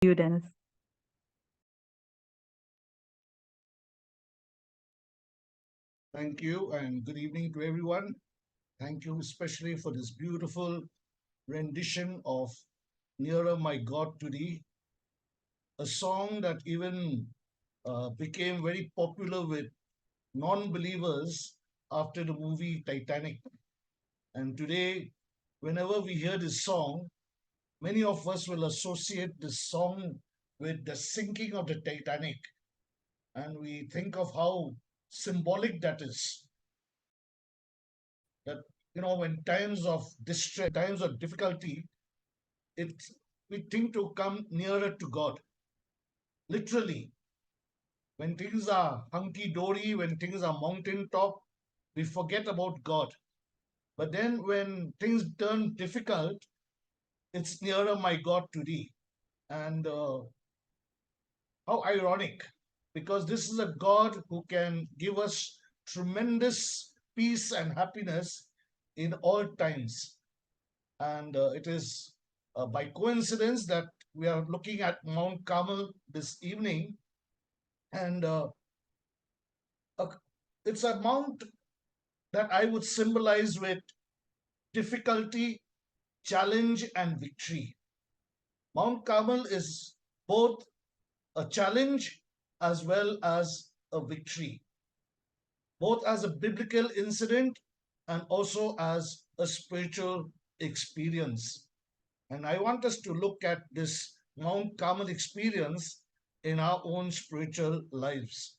you, Dennis. Thank you and good evening to everyone. Thank you especially for this beautiful rendition of Nearer My God to Thee, a song that even became very popular with non believers after the movie Titanic. And today, whenever we hear this song, many of us will associate this song with the sinking of the Titanic. And we think of how symbolic that is. That, when times of distress, times of difficulty, it we think to come nearer to God. Literally, when things are hunky dory, when things are mountain top, we forget about God. But then when things turn difficult, it's nearer my God to thee. And how ironic, because this is a God who can give us tremendous peace and happiness in all times. And it is by coincidence that we are looking at Mount Carmel this evening. And uh, it's a mount that I would symbolize with difficulty, challenge, and victory. Mount Carmel is both a challenge as well as a victory, both as a biblical incident and also as a spiritual experience. And I want us to look at this Mount Carmel experience in our own spiritual lives.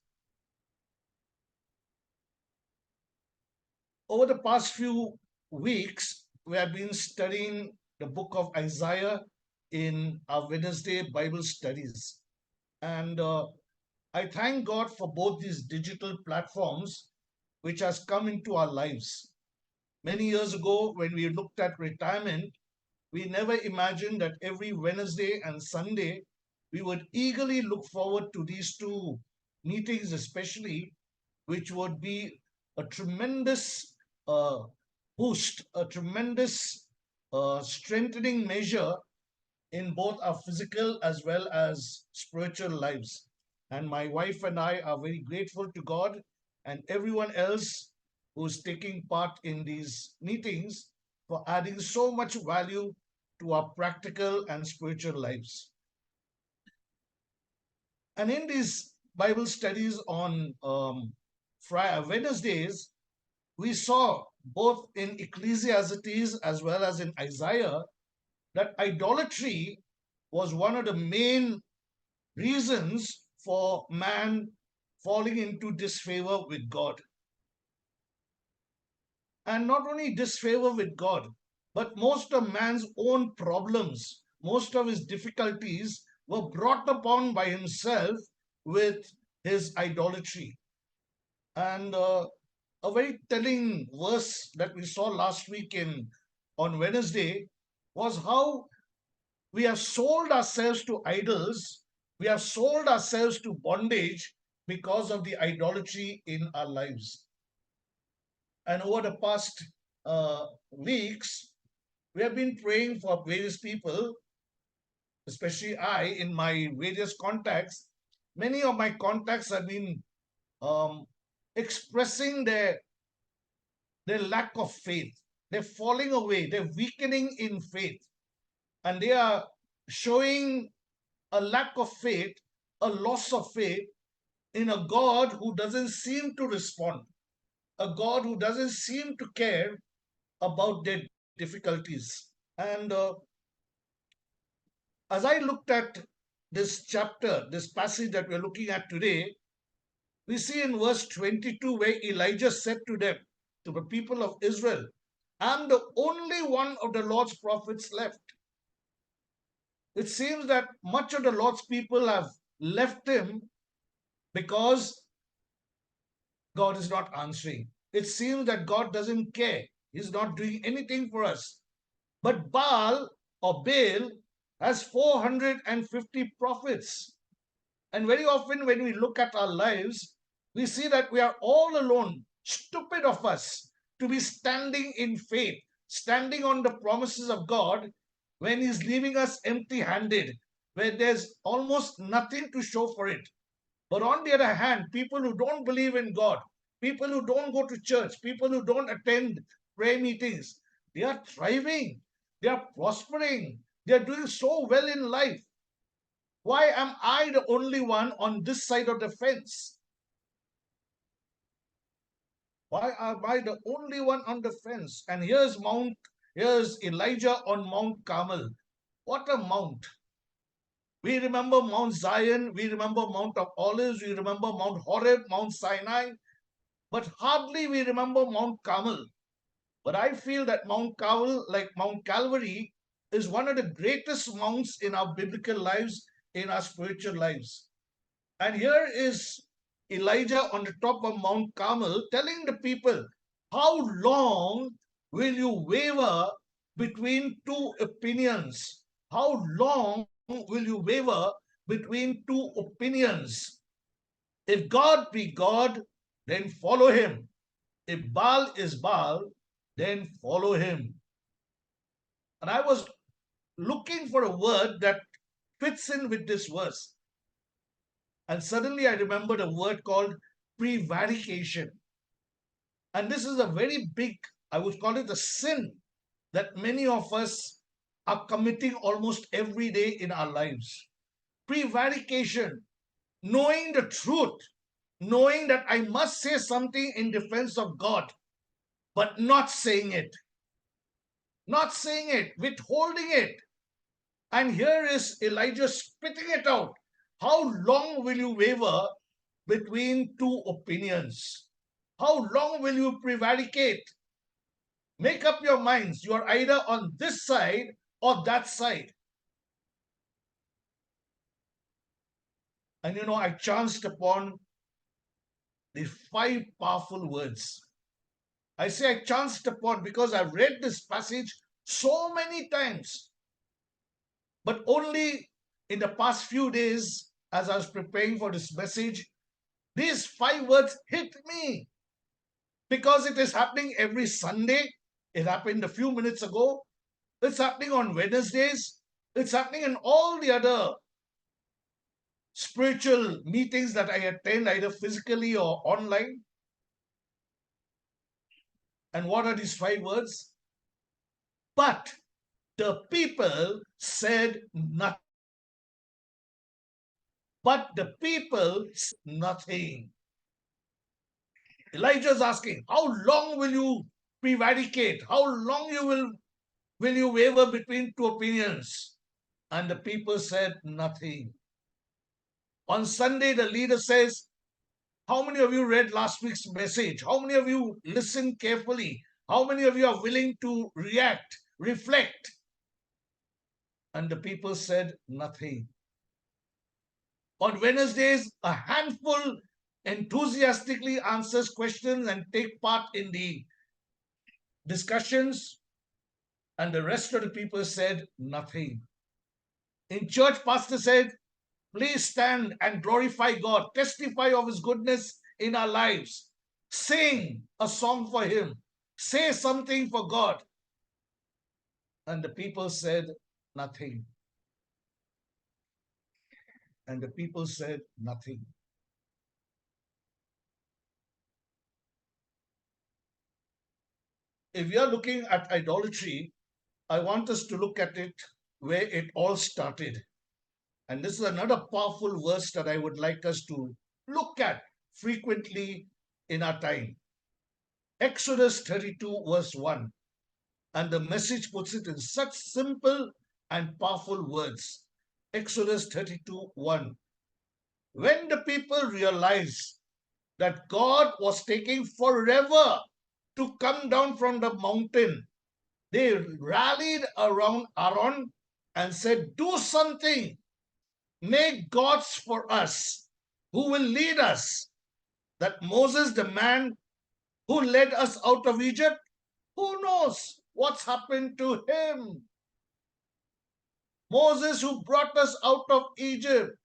Over the past few weeks, we have been studying the book of Isaiah in our Wednesday Bible studies. And I thank God for both these digital platforms which has come into our lives. Many years ago, when we looked at retirement, we never imagined that every Wednesday and Sunday we would eagerly look forward to these two meetings, especially, which would be a tremendous uh, boost, a tremendous strengthening measure in both our physical as well as spiritual lives. And my wife and I are very grateful to God and everyone else who's taking part in these meetings for adding so much value to our practical and spiritual lives. And in these Bible studies on Wednesdays, we saw both in Ecclesiastes as well as in Isaiah that idolatry was one of the main reasons for man falling into disfavor with God. And not only disfavor with God, but most of man's own problems, most of his difficulties were brought upon by himself with his idolatry. And a very telling verse that we saw last week in on Wednesday was how we have sold ourselves to idols, we have sold ourselves to bondage because of the idolatry in our lives. And over the past weeks, we have been praying for various people, especially I, in my various contacts. Many of my contacts have been um, expressing their lack of faith. They're falling away, they're weakening in faith, and they are showing a lack of faith, a loss of faith in a God who doesn't seem to respond, a God who doesn't seem to care about their difficulties. And as I looked at this chapter, this passage that we're looking at today, we see in verse 22 where Elijah said to them, to the people of Israel, I'm the only one of the Lord's prophets left. It seems that much of the Lord's people have left him because God is not answering. It seems that God doesn't care. He's not doing anything for us. But Baal or Baal has 450 prophets. And very often, when we look at our lives, we see that we are all alone. Stupid of us to be standing in faith, standing on the promises of God when He's leaving us empty handed, where there's almost nothing to show for it. But on the other hand, people who don't believe in God, people who don't go to church, people who don't attend prayer meetings, they are thriving, they are prospering, they are doing so well in life. Why am I the only one on this side of the fence? Why am I the only one on the fence? And here's Elijah on Mount Carmel. What a mount! We remember Mount Zion, we remember Mount of Olives, we remember Mount Horeb, Mount Sinai, but hardly we remember Mount Carmel. But I feel that Mount Carmel, like Mount Calvary, is one of the greatest mounts in our biblical lives, in our spiritual lives. And here is Elijah on the top of Mount Carmel telling the people, how long will you waver between two opinions? How long will you waver between two opinions? If God be God, then follow him. If Baal is Baal, then follow him. And I was looking for a word that fits in with this verse. And suddenly I remembered a word called prevarication. And this is a very big, I would call it a sin that many of us are committing almost every day in our lives. Prevarication, knowing the truth, knowing that I must say something in defense of God, but not saying it, withholding it. And here is Elijah spitting it out. How long will you waver between two opinions? How long will you prevaricate? Make up your minds. You are either on this side or that side. And I chanced upon these five powerful words. I say I chanced upon because I've read this passage so many times. But only in the past few days, as I was preparing for this message, these five words hit me because it is happening every Sunday. It happened a few minutes ago. It's happening on Wednesdays. It's happening in all the other spiritual meetings that I attend, either physically or online. And what are these five words? But the people said nothing. But the people said nothing. Elijah is asking, how long will you prevaricate? How long will you waver between two opinions? And the people said nothing. On Sunday, the leader says, how many of you read last week's message? How many of you listened carefully? How many of you are willing to react, reflect? And the people said nothing. On Wednesdays, a handful enthusiastically answers questions and take part in the discussions, and the rest of the people said nothing. In church, pastor said, please stand and glorify God, testify of his goodness in our lives, sing a song for him, say something for God. And the people said nothing. And the people said nothing. If we are looking at idolatry, I want us to look at it where it all started. And this is another powerful verse that I would like us to look at frequently in our time. Exodus 32, verse 1. And the message puts it in such simple and powerful words. Exodus 32, 1. When the people realized that God was taking forever to come down from the mountain, they rallied around Aaron and said, do something. Make gods for us who will lead us. That Moses, the man who led us out of Egypt, who knows what's happened to him? Moses, who brought us out of Egypt,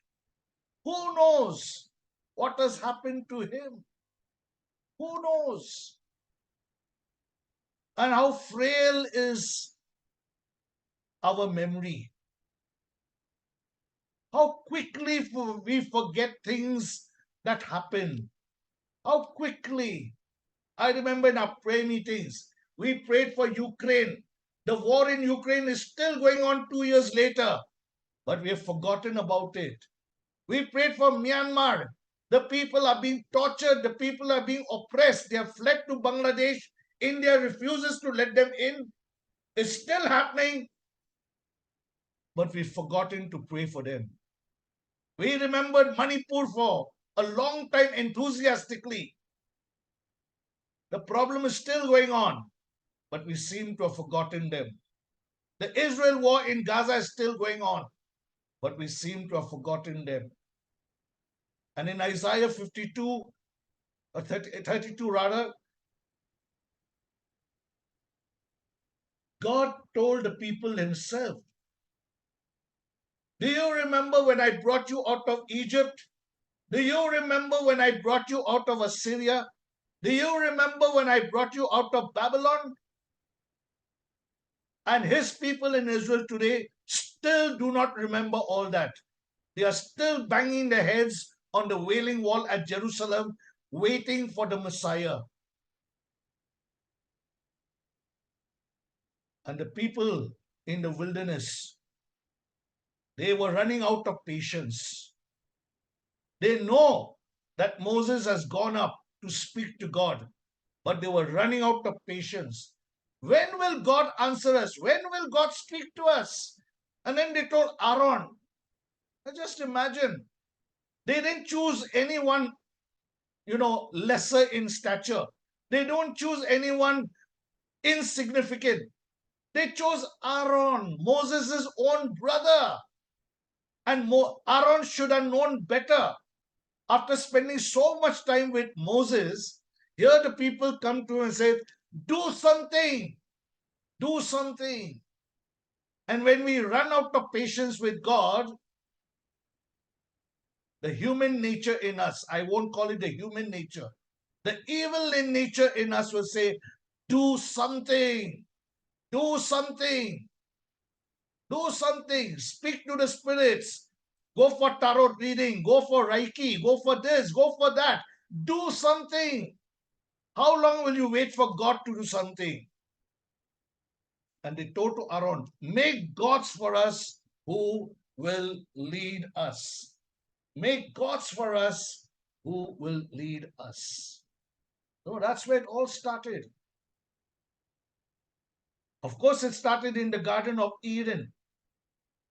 who knows what has happened to him? Who knows? And how frail is our memory? How quickly we forget things that happen. How quickly. I remember in our prayer meetings, we prayed for Ukraine. The war in Ukraine is still going on 2 years later, but we have forgotten about it. We prayed for Myanmar. The people are being tortured, the people are being oppressed. They have fled to Bangladesh. India refuses to let them in. It's still happening, but we've forgotten to pray for them. We remembered Manipur for a long time enthusiastically. The problem is still going on, but we seem to have forgotten them. The Israel war in Gaza is still going on, but we seem to have forgotten them. And in Isaiah 52, or 32 rather, God told the people himself, do you remember when I brought you out of Egypt? Do you remember when I brought you out of Assyria? Do you remember when I brought you out of Babylon? And his people in Israel today still do not remember all that. They are still banging their heads on the Wailing Wall at Jerusalem, waiting for the Messiah. And the people in the wilderness, they were running out of patience. They know that Moses has gone up to speak to God, but they were running out of patience. When will God answer us? When will God speak to us? And then they told Aaron, just imagine, they didn't choose anyone, lesser in stature. They don't choose anyone insignificant. They chose Aaron, Moses' own brother. And Aaron should have known better. After spending so much time with Moses, here the people come to him and say, do something, do something. And when we run out of patience with God, the human nature in us, I won't call it the human nature, the evil in nature in us will say, do something, do something, do something, speak to the spirits, go for tarot reading, go for Reiki, go for this, go for that, do something. How long will you wait for God to do something? And they told to Aaron, make gods for us who will lead us. Make gods for us who will lead us. So that's where it all started. Of course, it started in the Garden of Eden.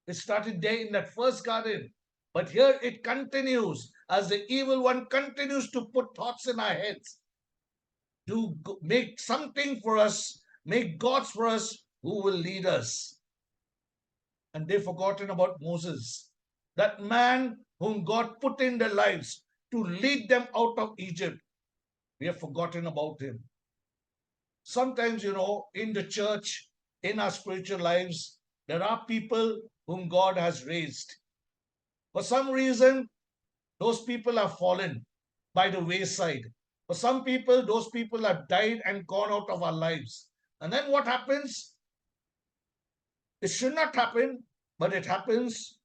It started there in that first garden. But here it continues as the evil one continues to put thoughts in our heads to make something for us, make gods for us who will lead us. And they've forgotten about Moses, that man whom God put in their lives to lead them out of Egypt. We have forgotten about him. Sometimes, in the church, in our spiritual lives, there are people whom God has raised. For some reason, those people have fallen by the wayside. For some people, those people have died and gone out of our lives. And then what happens? It should not happen, but it happens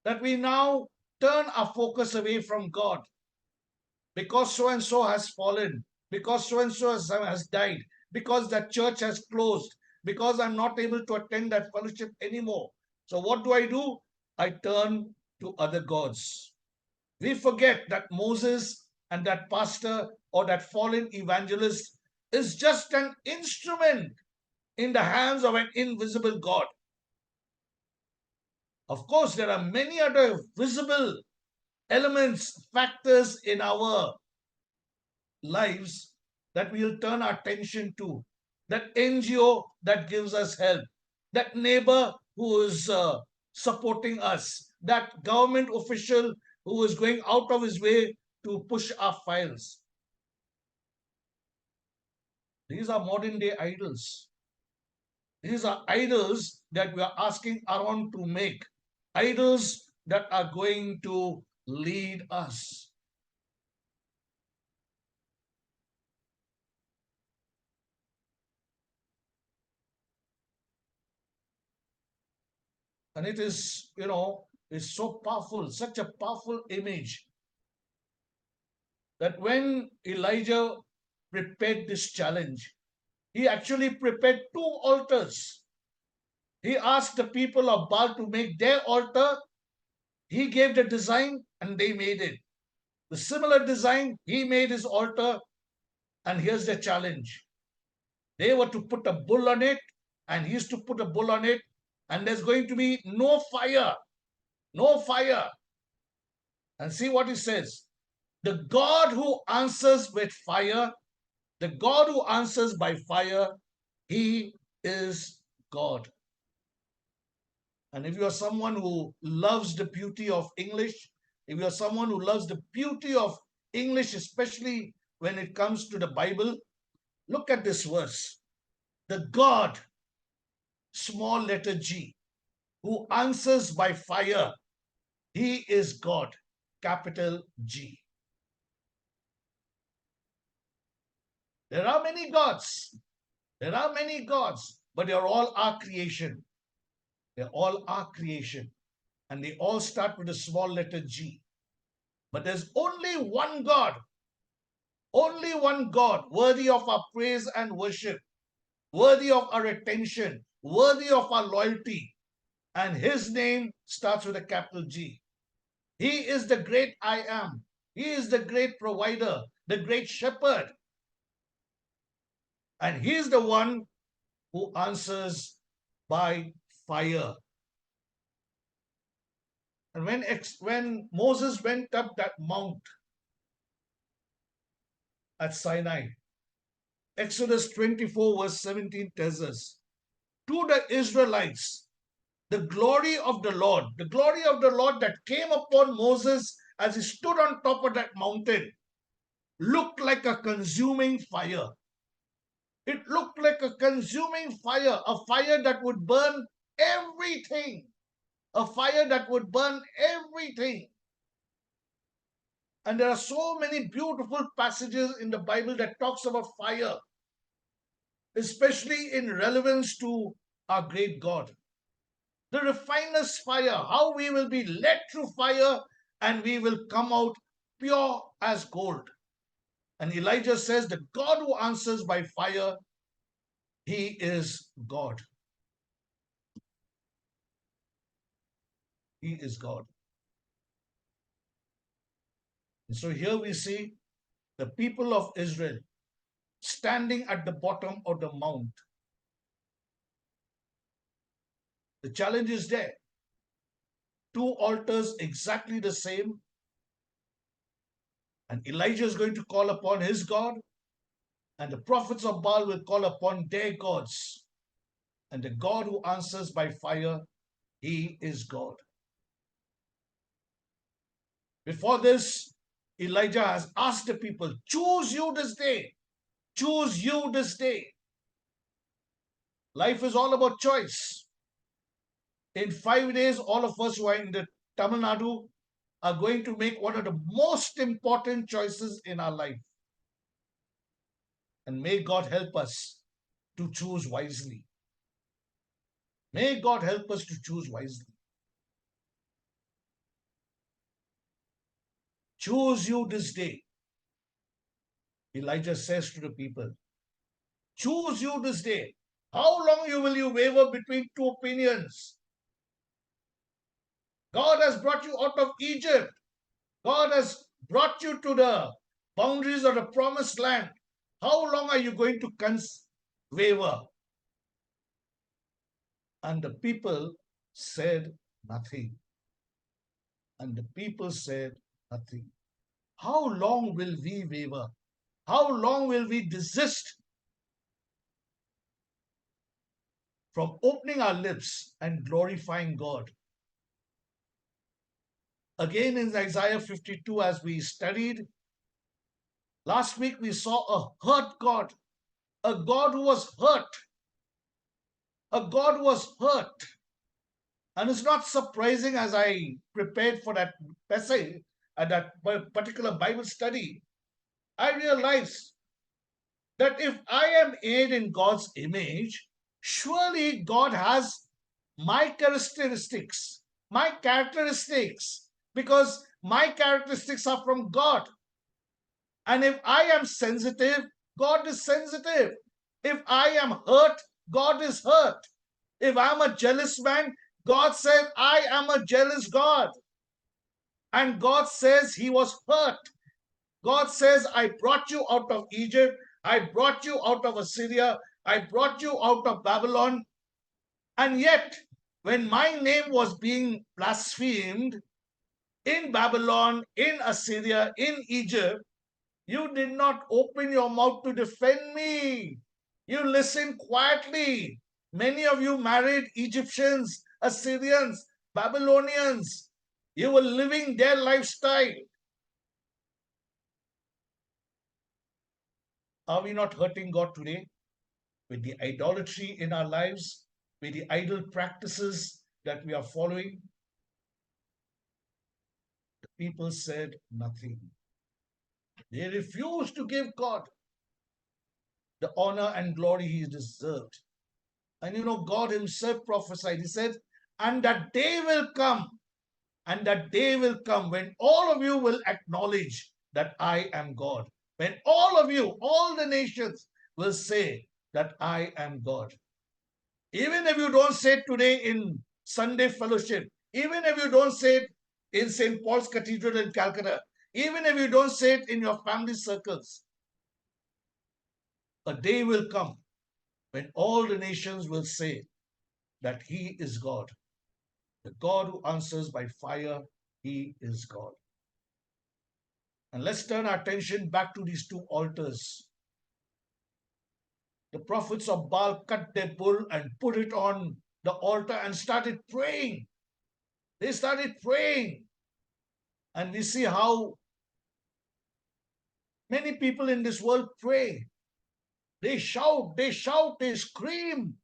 that we now turn our focus away from God because so and so has fallen, because so and so has died, because that church has closed, because I'm not able to attend that fellowship anymore. So what do? I turn to other gods. We forget that Moses and that pastor or that fallen evangelist is just an instrument in the hands of an invisible God. Of course, there are many other visible elements, factors in our lives that we'll turn our attention to. That NGO that gives us help, that neighbor who is supporting us, that government official who is going out of his way to push our files. These are modern day idols. These are idols that we are asking Aaron to make, idols that are going to lead us. And it is, is so powerful, such a powerful image that when Elijah prepared this challenge, he actually prepared two altars. He asked the people of Baal to make their altar. He gave the design and they made it. The similar design, he made his altar. And here's the challenge: they were to put a bull on it, and he used to put a bull on it, and there's going to be no fire. No fire. And see what he says: the God who answers with fire, the God who answers by fire, he is God. And if you are someone who loves the beauty of English, if you are someone who loves the beauty of English, especially when it comes to the Bible, look at this verse. The God, small letter G, who answers by fire, he is God, capital G. There are many gods. There are many gods, but they are all our creation. They're all our creation. And they all start with a small letter G. But there's only one God worthy of our praise and worship, worthy of our attention, worthy of our loyalty. And his name starts with a capital G. He is the great I am. He is the great provider, the great shepherd. And he is the one who answers by fire. And when Moses went up that mount at Sinai, Exodus 24, verse 17 tells us, to the Israelites, the glory of the Lord that came upon Moses as he stood on top of that mountain, looked like a consuming fire. It looked like a consuming fire, a fire that would burn everything, a fire that would burn everything. And there are so many beautiful passages in the Bible that talks about fire, especially in relevance to our great God. The refiner's fire, how we will be led through fire and we will come out pure as gold. And Elijah says, the God who answers by fire, he is God. He is God. And so here we see the people of Israel standing at the bottom of the mount. The challenge is there. Two altars exactly the same. And Elijah is going to call upon his God, and the prophets of Baal will call upon their gods. And the God who answers by fire, he is God. Before this, Elijah has asked the people, choose you this day. Choose you this day. Life is all about choice. In 5 days, all of us who are in the Tamil Nadu are going to make one of the most important choices in our life. And may God help us to choose wisely. May God help us to choose wisely. Choose you this day. Elijah says to the people, choose you this day. How long will you waver between two opinions? God has brought you out of Egypt. God has brought you to the boundaries of the promised land. How long are you going to waver? And the people said nothing. And the people said nothing. How long will we waver? How long will we desist from opening our lips and glorifying God? Again in Isaiah 52, as we studied, last week we saw a hurt God, a God who was hurt, a God who was hurt. And it's not surprising, as I prepared for that passage, at that particular Bible study, I realized that if I am made in God's image, surely God has my characteristics, my characteristics, because my characteristics are from God. And if I am sensitive, God is sensitive. If I am hurt, God is hurt. If I'm a jealous man, God says, I am a jealous God. And God says he was hurt. God says, I brought you out of Egypt. I brought you out of Assyria. I brought you out of Babylon. And yet, when my name was being blasphemed in Babylon, in Assyria, in Egypt, you did not open your mouth to defend me. You listened quietly. Many of you married Egyptians, Assyrians, Babylonians. You were living their lifestyle. Are we not hurting God today with the idolatry in our lives, with the idol practices that we are following? The people said nothing. They refused to give God the honor and glory he deserved. And God himself prophesied. He said, and that day will come, and that day will come when all of you will acknowledge that I am God. When all of you, all the nations will say that I am God. Even if you don't say it today in Sunday fellowship, even if you don't say it in St. Paul's Cathedral in Calcutta, even if you don't say it in your family circles, a day will come when all the nations will say that he is God. The God who answers by fire, he is God. And let's turn our attention back to these two altars. The prophets of Baal cut their bull and put it on the altar and started praying. They started praying. And we see how many people in this world pray. They shout, they scream.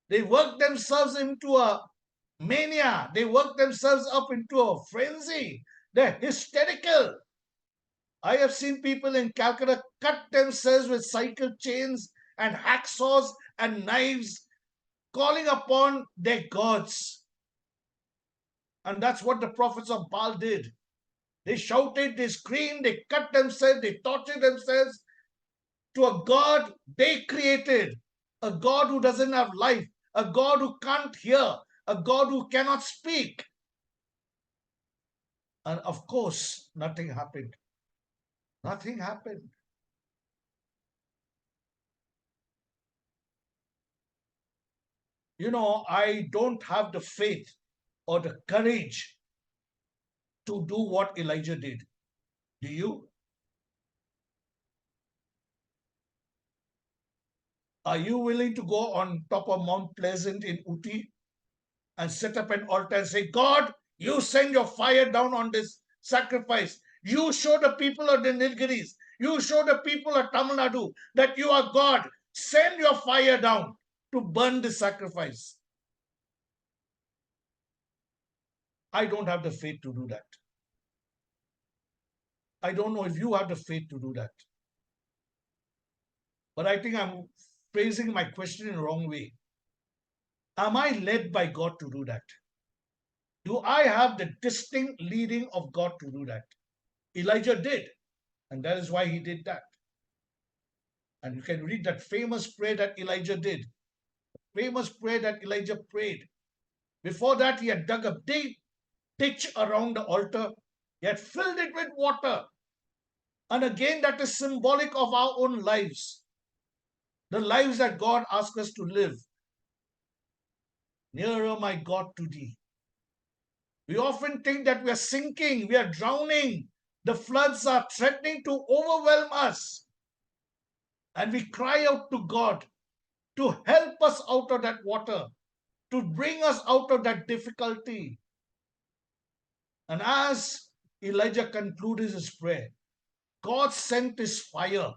They work themselves into a mania. They work themselves up into a frenzy. They're hysterical. I have seen people in Calcutta cut themselves with cycle chains and hacksaws and knives, calling upon their gods. And that's what the prophets of Baal did. They shouted, they screamed, they cut themselves, they tortured themselves to a God they created, a God who doesn't have life, a God who can't hear, a God who cannot speak. And of course, nothing happened. Nothing happened. I don't have the faith or the courage to do what Elijah did. Do you? Are you willing to go on top of Mount Pleasant in Uti and set up an altar and say, God, you send your fire down on this sacrifice. You show the people of the Nilgiris, you show the people of Tamil Nadu that you are God. Send your fire down to burn the sacrifice. I don't have the faith to do that. I don't know if you have the faith to do that. But I think I'm phrasing my question in the wrong way. Am I led by God to do that? Do I have the distinct leading of God to do that? Elijah did, and that is why he did that. And you can read that famous prayer that Elijah did, famous prayer that Elijah prayed. Before that, he had dug a deep ditch around the altar, he had filled it with water. And again, that is symbolic of our own lives, the lives that God asks us to live. Nearer, my God, to thee. We often think that we are sinking, we are drowning, the floods are threatening to overwhelm us. And we cry out to God to help us out of that water, to bring us out of that difficulty. And as Elijah concluded his prayer, God sent his fire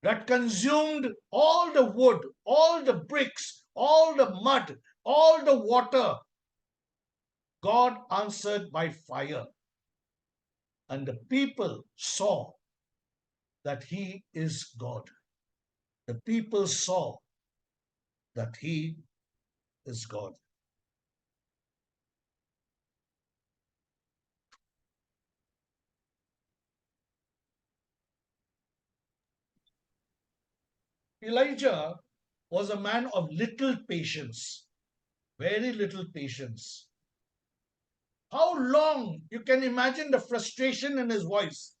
that consumed all the wood, all the bricks, all the mud, all the water. God answered by fire. And the people saw that he is God. The people saw that he is God. Elijah was a man of little patience, very little patience. How long? You can imagine the frustration in his voice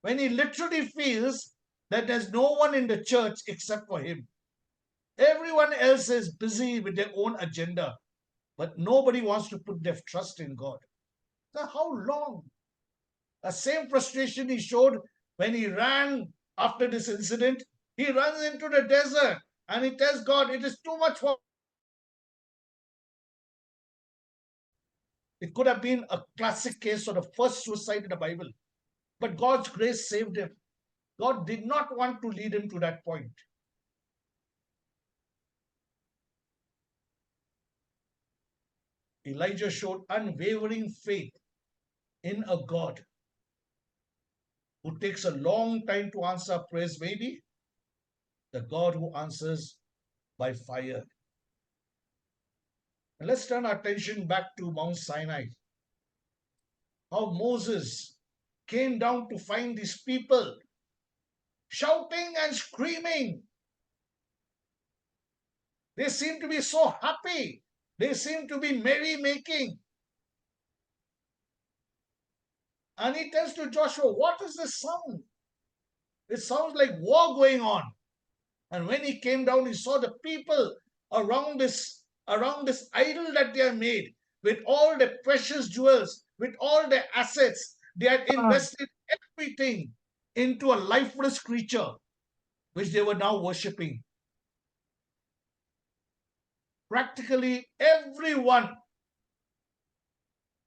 when he literally feels that there's no one in the church except for him. Everyone else is busy with their own agenda, but nobody wants to put their trust in God. So how long? The same frustration he showed when he ran after this incident. He runs into the desert and he tells God, it is too much for. It could have been a classic case of the first suicide in the Bible. But God's grace saved him. God did not want to lead him to that point. Elijah showed unwavering faith in a God who takes a long time to answer prayers, maybe the God who answers by fire. And let's turn our attention back to Mount Sinai. How Moses came down to find these people shouting and screaming. They seem to be so happy. They seem to be merry-making. And he tells to Joshua, what is this sound? It sounds like war going on. And when he came down, he saw the people around this idol that they have made with all the precious jewels, with all their assets. They had invested everything into a lifeless creature, which they were now worshipping. Practically everyone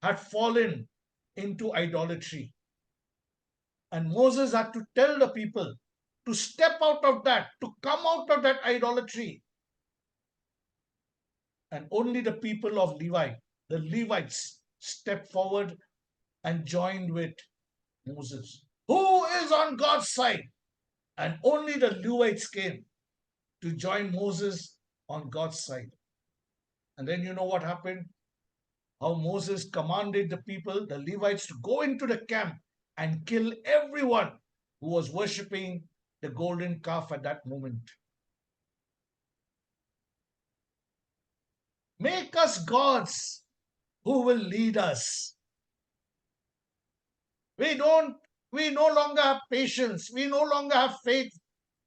had fallen into idolatry. And Moses had to tell the people to step out of that, to come out of that idolatry. And only the people of Levi, the Levites, stepped forward and joined with Moses. Who is on God's side? And only the Levites came to join Moses on God's side. And then you know what happened? How Moses commanded the people, the Levites, to go into the camp and kill everyone who was worshipping the golden calf at that moment. Make us gods who will lead us. We no longer have patience. We no longer have faith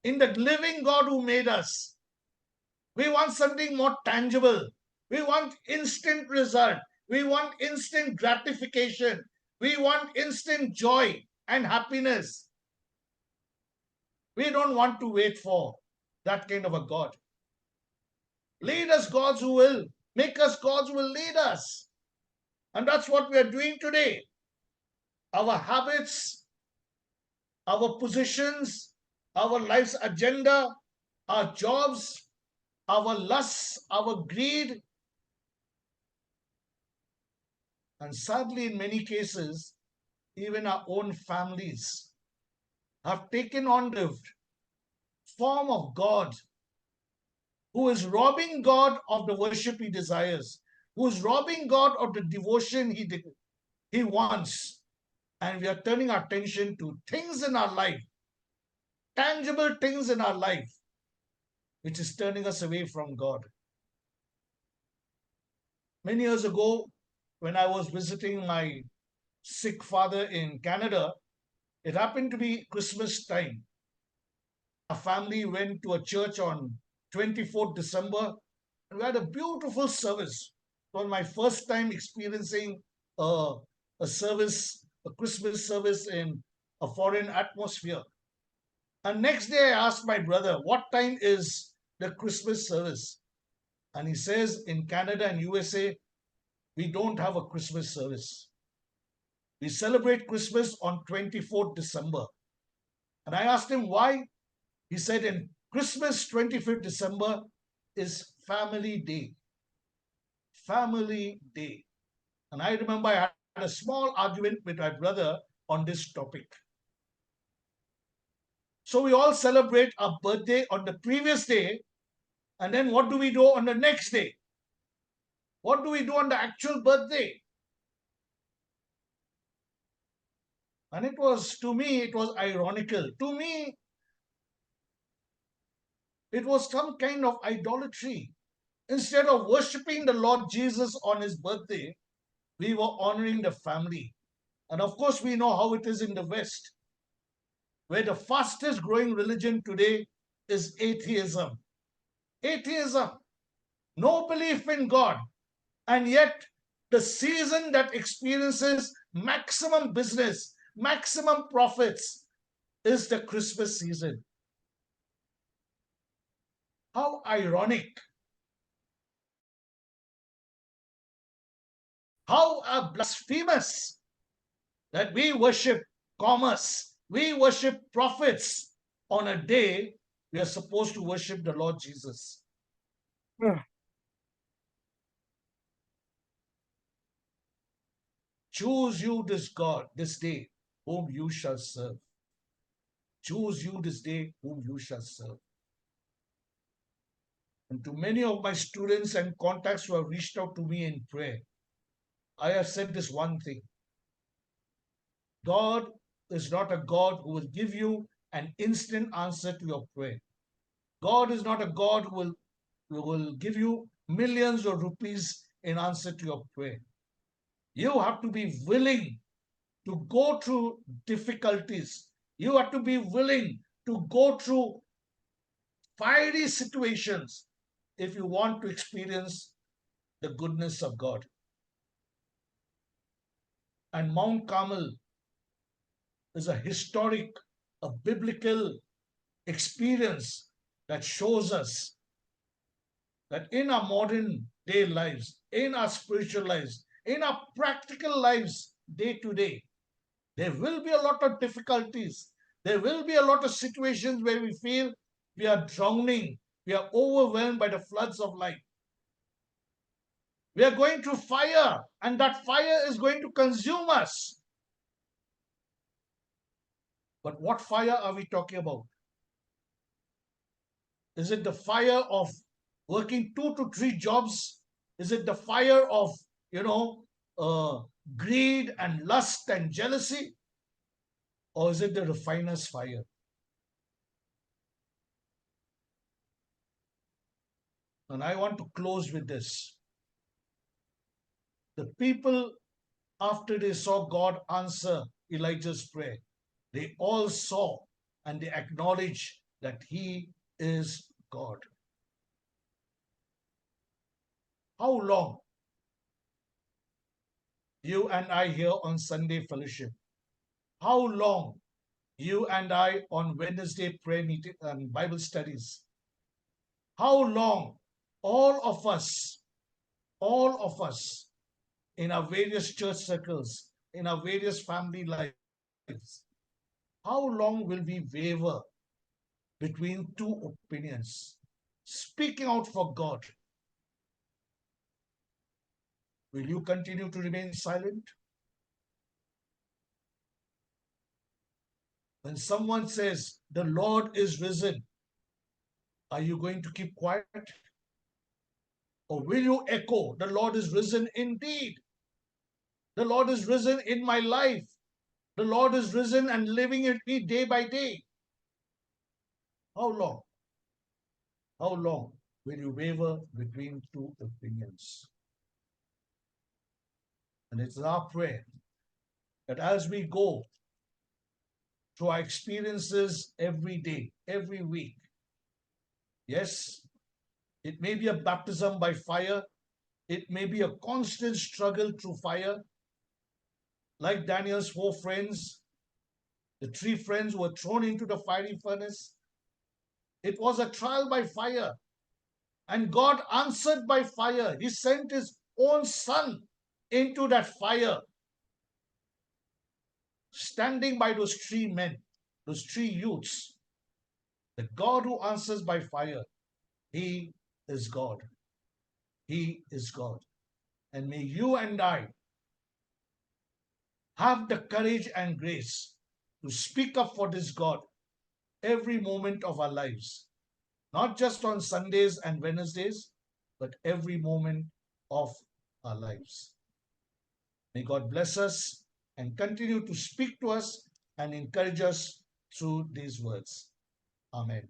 in the living God who made us. We want something more tangible. We want instant result. We want instant gratification. We want instant joy and happiness. We don't want to wait for that kind of a God. Lead us, gods who will. Make us gods who will lead us. And that's what we are doing today. Our habits, our positions, our life's agenda, our jobs, our lusts, our greed. And sadly, in many cases, even our own families have taken on the form of God, who is robbing God of the worship he desires, who is robbing God of the devotion he wants. And we are turning our attention to things in our life, tangible things in our life, which is turning us away from God. Many years ago, when I was visiting my sick father in Canada, it happened to be Christmas time. Our family went to a church on 24th December and we had a beautiful service. It was my first time experiencing a service, a Christmas service in a foreign atmosphere. And next day I asked my brother, what time is the Christmas service? And he says, in Canada and USA, we don't have a Christmas service. We celebrate Christmas on 24th December. And I asked him why. He said, in Christmas, 25th December is Family Day. Family Day. And I remember I had a small argument with my brother on this topic. So we all celebrate our birthday on the previous day. And then what do we do on the next day? What do we do on the actual birthday? And it was, to me, it was ironical. To me, it was some kind of idolatry. Instead of worshipping the Lord Jesus on his birthday, we were honoring the family. And of course, we know how it is in the West, where the fastest growing religion today is atheism. Atheism, no belief in God. And yet, the season that experiences maximum business, maximum profits is the Christmas season. How ironic, how blasphemous that we worship commerce, we worship profits on a day we are supposed to worship the Lord Jesus. Choose you this God, this day, whom you shall serve. Choose you this day, whom you shall serve. And to many of my students and contacts who have reached out to me in prayer, I have said this one thing: God is not a God who will give you an instant answer to your prayer. God is not a God who will give you millions of rupees in answer to your prayer. You have to be willing to go through difficulties. You have to be willing to go through fiery situations if you want to experience the goodness of God. And Mount Carmel is a historic, a biblical experience that shows us that in our modern day lives, in our spiritual lives, in our practical lives day to day, there will be a lot of difficulties. There will be a lot of situations where we feel we are drowning, we are overwhelmed by the floods of life. We are going through fire, and that fire is going to consume us. But what fire are we talking about? Is it the fire of working 2 to 3 jobs? Is it the fire of, you know, uh, greed and lust and jealousy? Or is it the refiner's fire? And I want to close with this. The people, after they saw God answer Elijah's prayer, they all saw and they acknowledged that he is God. How long you and I here on Sunday fellowship? How long you and I on Wednesday prayer meeting and Bible studies? How long all of us in our various church circles, in our various family lives, how long will we waver between two opinions? Speaking out for God, will you continue to remain silent? When someone says, the Lord is risen, are you going to keep quiet? Or will you echo, the Lord is risen indeed? The Lord is risen in my life. The Lord is risen and living in me day by day. How long? How long will you waver between two opinions? And it's our prayer that as we go through our experiences every day, every week, yes, it may be a baptism by fire, it may be a constant struggle through fire, like Daniel's 4 friends, the 3 friends were thrown into the fiery furnace. It was a trial by fire, and God answered by fire. He sent his own son into that fire, standing by those 3 men, those 3 youths. The God who answers by fire, he is God. He is God. And may you and I have the courage and grace to speak up for this God every moment of our lives, not just on Sundays and Wednesdays, but every moment of our lives. May God bless us and continue to speak to us and encourage us through these words. Amen.